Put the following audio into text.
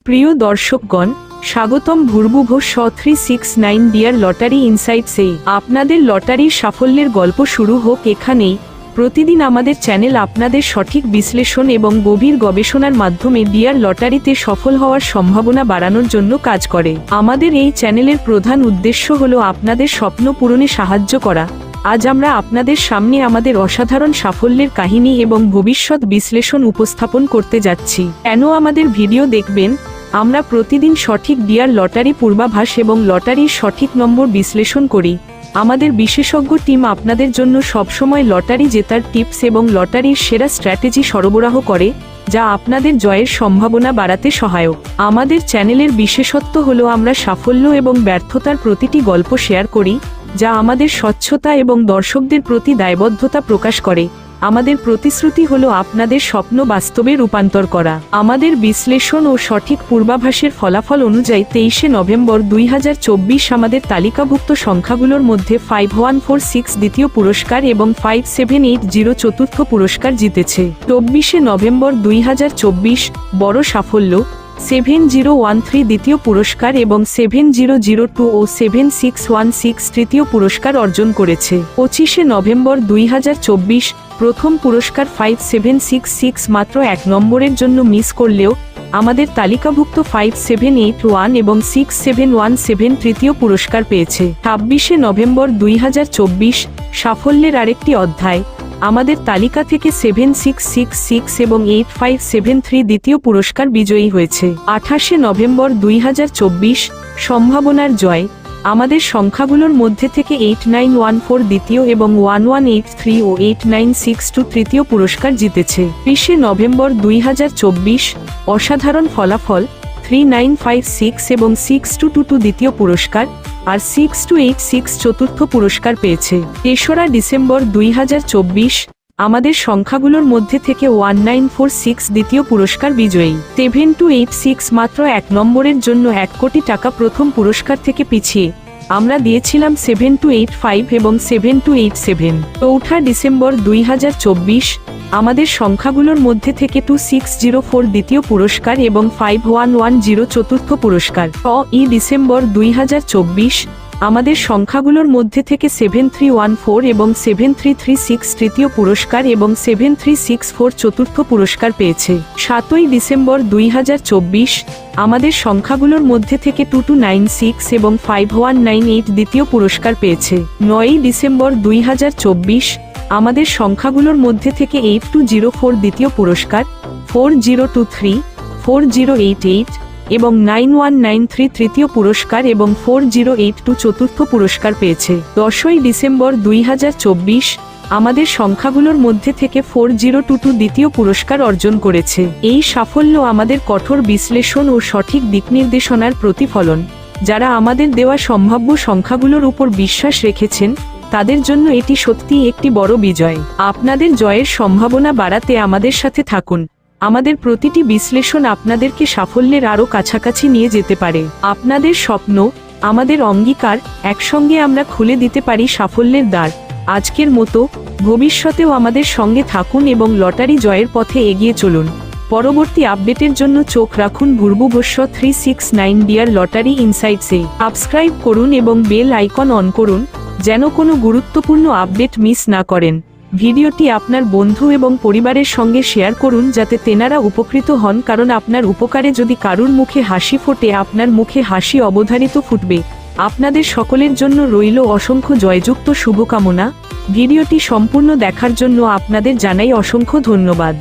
প্রিয় দর্শকগণ, স্বাগতম ভূর্ভুভ 369 dear lottery ইনসাইটসে। আপনাদের লটারির সাফল্যের গল্প শুরু হোক এখানেই। প্রতিদিন আমাদের চ্যানেল আপনাদের সঠিক বিশ্লেষণ এবং গভীর গবেষণার মাধ্যমে ডিয়ার লটারিতে সফল হওয়ার সম্ভাবনা বাড়ানোর জন্য কাজ করে। আমাদের এই চ্যানেলের প্রধান উদ্দেশ্য হলো আপনাদের স্বপ্ন পূরণে সাহায্য করা। আজ আমরা আপনাদের সামনে আমাদের অসাধারণ সাফল্যের কাহিনী এবং ভবিষ্যৎ বিশ্লেষণ উপস্থাপন করতে যাচ্ছি। কেন আমাদের ভিডিও দেখবেন? আমরা প্রতিদিন সঠিক ডিয়ার লটারি পূর্বাভাস এবং লটারির সঠিক নম্বর বিশ্লেষণ করি। আমাদের বিশেষজ্ঞ টিম আপনাদের জন্য সবসময় লটারি জেতার টিপস এবং লটারির সেরা স্ট্র্যাটেজি সরবরাহ করে, যা আপনাদের জয়ের সম্ভাবনা বাড়াতে সহায়ক। আমাদের চ্যানেলের বিশেষত্ব হলো আমরা সাফল্য এবং ব্যর্থতার প্রতিটি গল্প শেয়ার করি, যা আমাদের স্বচ্ছতা এবং দর্শকদের প্রতি দায়বদ্ধতা প্রকাশ করে। আমাদের প্রতিশ্রুতি হলো আপনাদের স্বপ্ন বাস্তবে রূপান্তর করা। আমাদের বিশ্লেষণ ও সঠিক পূর্বাভাসের ফলাফল অনুযায়ী 23শে নভেম্বর 2024 আমাদের তালিকাভুক্ত সংখ্যাগুলোর মধ্যে 5146 দ্বিতীয় পুরস্কার এবং 5780 চতুর্থ পুরস্কার জিতেছে। 24শে নভেম্বর 2024 বড় সাফল্য 7013 দ্বিতীয় পুরস্কার এবং 7002 ও 7616 তৃতীয় পুরস্কার অর্জন করেছে। 25শে নভেম্বর 2024 প্রথম পুরস্কার 5766 মাত্র 1 নম্বরের জন্য মিস করলেও আমাদের তালিকাভুক্ত 5781 এবং 6717 তৃতীয় পুরস্কার পেয়েছে। 26শে নভেম্বর 2024 সাফল্যের আরেকটি অধ্যায়, আমাদের তালিকা থেকে 7666 এবং 8573 দ্বিতীয় পুরস্কার বিজয়ী হয়েছে। 28শে নভেম্বর 2024 সম্ভাবনার জয়, আমাদের সংখ্যাগুলোর মধ্যে থেকে 8914 দ্বিতীয় এবং 1183 ও 8962 তৃতীয় পুরস্কার জিতেছে। 20শে নভেম্বর 2024 অসাধারণ ফলাফল 3956 এবং 6222 দ্বিতীয় পুরস্কার আর 6286 চতুর্থ পুরস্কার পেয়েছে। 3রা ডিসেম্বর 2024 আমাদের সংখ্যাগুলোর মধ্যে থেকে 1946 দ্বিতীয় পুরস্কার বিজয়ী। 7286 মাত্র 1 নম্বরের জন্য 1 কোটি টাকা প্রথম পুরস্কার থেকে পিছিয়ে আমরা দিয়েছিলাম 7285 এবং 7287। 4ঠা ডিসেম্বর 2024 আমাদের সংখ্যাগুলোর মধ্যে থেকে 2604 দ্বিতীয় পুরস্কার এবং 5110 চতুর্থ পুরস্কার। ডিসেম্বর 2024 আমাদের সংখ্যাগুলোর মধ্যে থেকে 7314 এবং 7336 তৃতীয় পুরস্কার এবং 7364 চতুর্থ পুরস্কার পেয়েছে। 7ই ডিসেম্বর 2024 আমাদের সংখ্যাগুলোর মধ্যে থেকে 2296 এবং 5198 দ্বিতীয় পুরস্কার পেয়েছে। 9ই ডিসেম্বর 2024 আমাদের সংখ্যাগুলোর মধ্যে থেকে 8204 দ্বিতীয় পুরস্কার, 4023, 4088 এবং 9193 তৃতীয় পুরস্কার এবং 4082 চতুর্থ পুরস্কার পেয়েছে। 10ই ডিসেম্বর 2024 আমাদের সংখ্যাগুলোর মধ্যে থেকে 4022 দ্বিতীয় পুরস্কার অর্জন করেছে। এই সাফল্য আমাদের কঠোর বিশ্লেষণ ও সঠিক দিকনির্দেশনার প্রতিফলন। যারা আমাদের দেওয়া সম্ভাব্য সংখ্যাগুলোর উপর বিশ্বাস রেখেছেন, তাদের জন্য এটি সত্যিই একটি বড় বিজয়। আপনাদের জয়ের সম্ভাবনা বাড়াতে আমাদের সাথে থাকুন। আমাদের প্রতিটি বিশ্লেষণ আপনাদেরকে সাফল্যের আরও কাছাকাছি নিয়ে যেতে পারে। আপনাদের স্বপ্ন, আমাদের অঙ্গীকার, একসঙ্গে আমরা খুলে দিতে পারি সাফল্যের দ্বার। আজকের মতো ভবিষ্যতেও আমাদের সঙ্গে থাকুন এবং লটারি জয়ের পথে এগিয়ে চলুন। পরবর্তী আপডেটের জন্য চোখ রাখুন ভূর্ভুভ 369 ডিয়ার লটারি ইনসাইটসে। সাবস্ক্রাইব করুন এবং বেল আইকন অন করুন, যেন কোনো গুরুত্বপূর্ণ আপডেট মিস না করেন। ভিডিওটি আপনার বন্ধু এবং পরিবারের সঙ্গে শেয়ার করুন, যাতে তেনারা উপকৃত হন, কারণ আপনার উপকারে যদি কারুর মুখে হাসি ফোটে, আপনার মুখে হাসি অবধারিত ফুটবে। আপনাদের সকলের জন্য রইল অসংখ্য জয়যুক্ত শুভকামনা। ভিডিওটি সম্পূর্ণ দেখার জন্য আপনাদের জানাই অসংখ্য ধন্যবাদ।